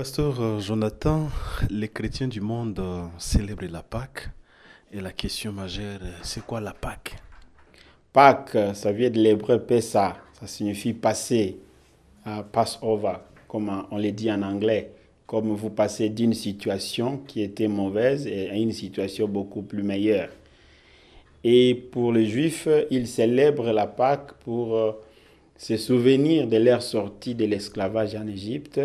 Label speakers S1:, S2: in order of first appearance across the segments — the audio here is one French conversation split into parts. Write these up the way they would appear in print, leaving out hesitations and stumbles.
S1: Pasteur Jonathan, les chrétiens du monde célèbrent la Pâque et la question majeure, c'est quoi la Pâque?
S2: Pâques, ça vient de l'hébreu Pessa, ça signifie passer, Passover, comme on le dit en anglais, comme vous passez d'une situation qui était mauvaise à une situation beaucoup plus meilleure. Et pour les Juifs, ils célèbrent la Pâque pour se souvenir de leur sortie de l'esclavage en Égypte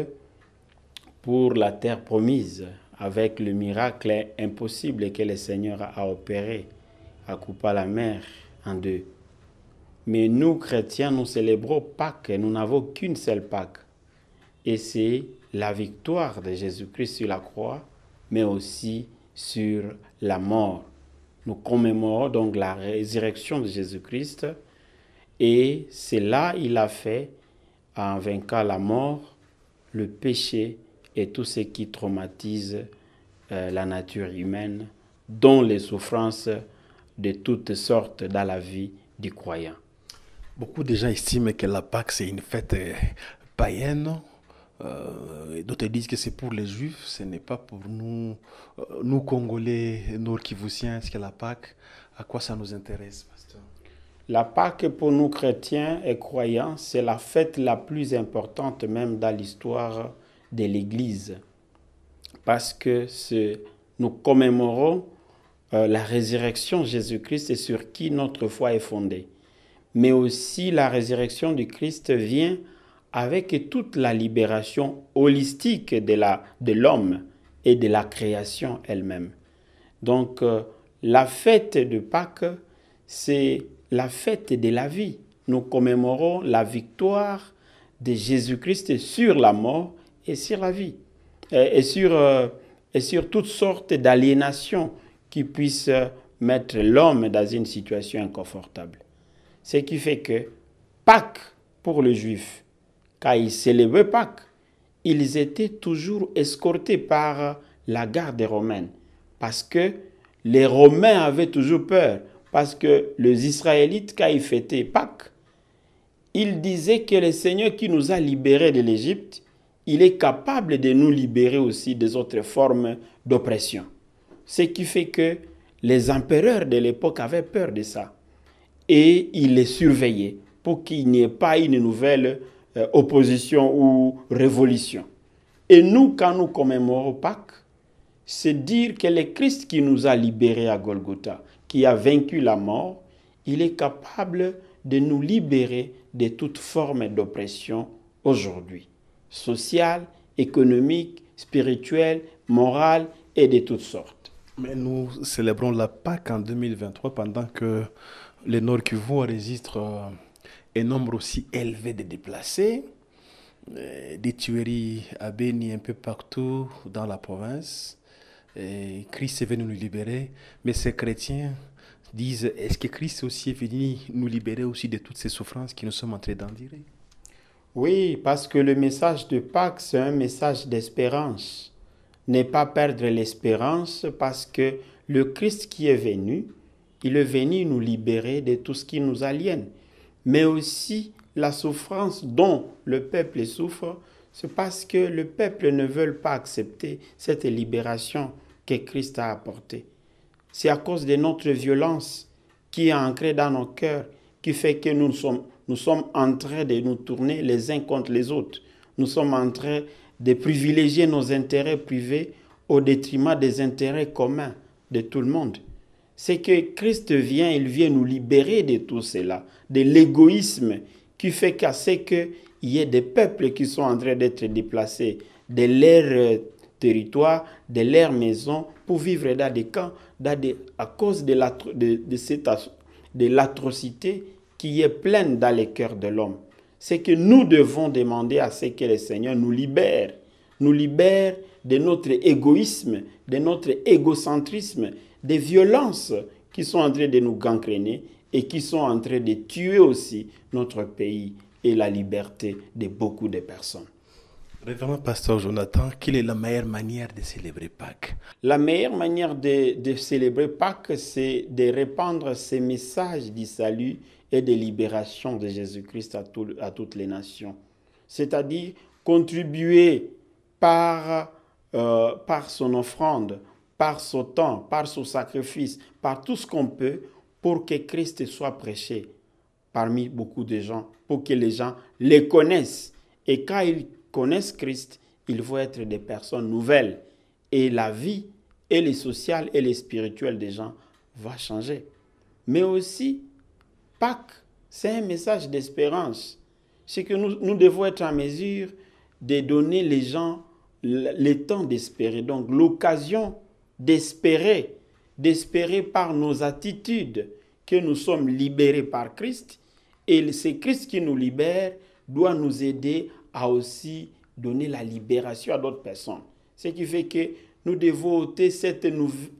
S2: pour la terre promise, avec le miracle impossible que le Seigneur a opéré, à couper la mer en deux. Mais nous, chrétiens, nous célébrons Pâques, nous n'avons qu'une seule Pâque. Et c'est la victoire de Jésus-Christ sur la croix, mais aussi sur la mort. Nous commémorons donc la résurrection de Jésus-Christ. Et c'est là il a fait, en vainquant la mort, le péché et tout ce qui traumatise la nature humaine, dont les souffrances de toutes sortes dans la vie du croyant.
S1: Beaucoup de gens estiment que la Pâque c'est une fête païenne. D'autres disent que c'est pour les Juifs, ce n'est pas pour nous, nous Congolais, Nord-Kivusiens. Est-ce que la Pâque, à quoi ça nous intéresse, pasteur?
S2: La Pâque pour nous chrétiens et croyants, c'est la fête la plus importante même dans l'histoire de l'Église. Parce que nous commémorons la résurrection de Jésus-Christ et sur qui notre foi est fondée. Mais aussi la résurrection du Christ vient avec toute la libération holistique de l'homme et de la création elle-même. Donc la fête de Pâques, c'est la fête de la vie. Nous commémorons la victoire de Jésus-Christ sur la mort et sur la vie. Et sur toutes sortes d'aliénations qui puissent mettre l'homme dans une situation inconfortable. Ce qui fait que Pâques, pour les Juifs, quand ils célébraient Pâques, ils étaient toujours escortés par la garde romaine. Parce que les Romains avaient toujours peur. Parce que les Israélites, quand ils fêtaient Pâques, ils disaient que le Seigneur qui nous a libérés de l'Égypte, il est capable de nous libérer aussi des autres formes d'oppression. Ce qui fait que les empereurs de l'époque avaient peur de ça. Et ils les surveillaient pour qu'il n'y ait pas une nouvelle opposition ou révolution. Et nous, quand nous commémorons Pâques, c'est dire que le Christ qui nous a libérés à Golgotha, qui a vaincu la mort, il est capable de nous libérer de toute forme d'oppression aujourd'hui, sociale, économique, spirituelle, morale et de toutes sortes.
S1: Mais nous célébrons la Pâque en 2023 pendant que le Nord Kivu enregistre un nombre aussi élevé de déplacés, des tueries à Beni un peu partout dans la province. Et Christ est venu nous libérer, mais ces chrétiens disent, est-ce que Christ aussi est venu nous libérer aussi de toutes ces souffrances que nous sommes en train d'endurer?
S2: Oui, parce que le message de Pâques, c'est un message d'espérance. Ne pas perdre l'espérance parce que le Christ qui est venu, il est venu nous libérer de tout ce qui nous aliène. Mais aussi la souffrance dont le peuple souffre, c'est parce que le peuple ne veut pas accepter cette libération que Christ a apportée. C'est à cause de notre violence qui est ancrée dans nos cœurs, qui fait que nous sommes en train de nous tourner les uns contre les autres. Nous sommes en train de privilégier nos intérêts privés au détriment des intérêts communs de tout le monde. C'est que Christ vient, il vient nous libérer de tout cela, de l'égoïsme qui fait qu'à qu'il y ait des peuples qui sont en train d'être déplacés de leur territoire, de leur maison, pour vivre dans des camps, à cause de l'atrocité qui est pleine dans les cœurs de l'homme. C'est que nous devons demander à ce que le Seigneur nous libère de notre égoïsme, de notre égocentrisme, des violences qui sont en train de nous gangréner et qui sont en train de tuer aussi notre pays et la liberté de beaucoup de personnes.
S1: Révérend Pasteur Jonathan, quelle est la meilleure manière de célébrer Pâques?
S2: La meilleure manière de célébrer Pâques, c'est de répandre ces messages du salut et de libération de Jésus-Christ à toutes les nations. C'est-à-dire contribuer par son offrande, par son temps, par son sacrifice, par tout ce qu'on peut pour que Christ soit prêché parmi beaucoup de gens, pour que les gens les connaissent. Et quand ils connaissent Christ, ils vont être des personnes nouvelles. Et la vie, et les sociales, et les spirituelles des gens va changer. Mais aussi, Pâques, c'est un message d'espérance. C'est que nous devons être en mesure de donner les gens le temps d'espérer. Donc, l'occasion d'espérer par nos attitudes que nous sommes libérés par Christ. Et c'est Christ qui nous libère, doit nous aider à aussi donner la libération à d'autres personnes. Ce qui fait que nous devons ôter cette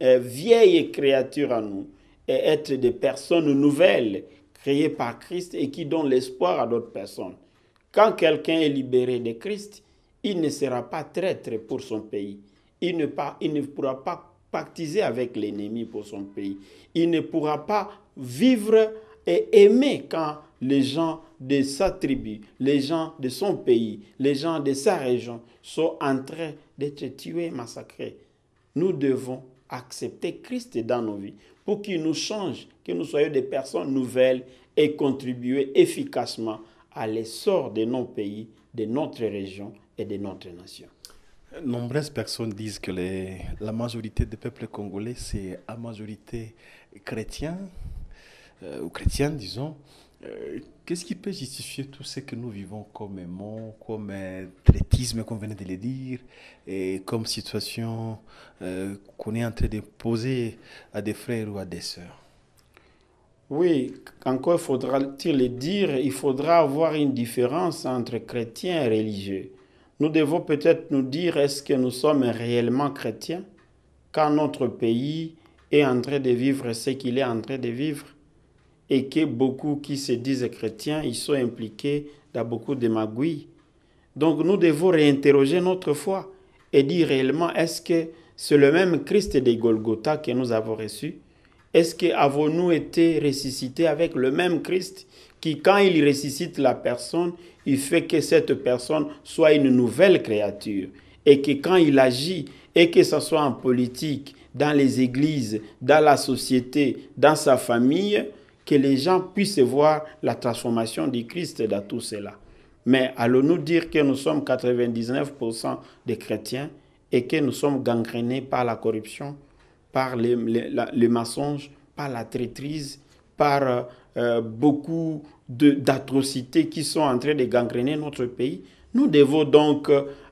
S2: vieille créature à nous et être des personnes nouvelles créées par Christ et qui donnent l'espoir à d'autres personnes. Quand quelqu'un est libéré de Christ, il ne sera pas traître pour son pays. Il ne pourra pas pactiser avec l'ennemi pour son pays. Il ne pourra pas vivre et aimer quand les gens de sa tribu, les gens de son pays, les gens de sa région sont en train d'être tués, massacrés. Nous devons accepter Christ dans nos vies pour qu'il nous change, que nous soyons des personnes nouvelles et contribuer efficacement à l'essor de nos pays, de notre région et de notre nation.
S1: Nombreuses personnes disent que la majorité des peuples congolais, c'est à majorité chrétien, ou chrétienne, disons. Qu'est-ce qui peut justifier tout ce que nous vivons comme mot, comme traitisme, comme venait de le dire, et comme situation qu'on est en train de poser à des frères ou à des sœurs?
S2: Oui, encore faudra-t-il le dire, il faudra avoir une différence entre chrétiens et religieux. Nous devons peut-être nous dire, est-ce que nous sommes réellement chrétiens quand notre pays est en train de vivre ce qu'il est en train de vivre et que beaucoup qui se disent chrétiens, ils sont impliqués dans beaucoup de magouilles. Donc nous devons réinterroger notre foi et dire réellement, est-ce que c'est le même Christ de Golgotha que nous avons reçu? Est-ce que avons-nous été ressuscités avec le même Christ qui, quand il ressuscite la personne, il fait que cette personne soit une nouvelle créature et que quand il agit, et que ce soit en politique, dans les églises, dans la société, dans sa famille, que les gens puissent voir la transformation du Christ dans tout cela. Mais allons-nous dire que nous sommes 99% des chrétiens et que nous sommes gangrénés par la corruption, par les mensonges, par la traîtrise, par beaucoup d'atrocités qui sont en train de gangréner notre pays? Nous devons donc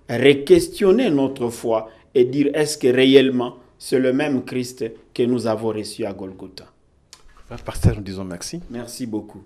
S2: re-questionner notre foi et dire, est-ce que réellement c'est le même Christ que nous avons reçu à Golgotha?
S1: Pasteur, nous disons merci.
S2: Merci beaucoup.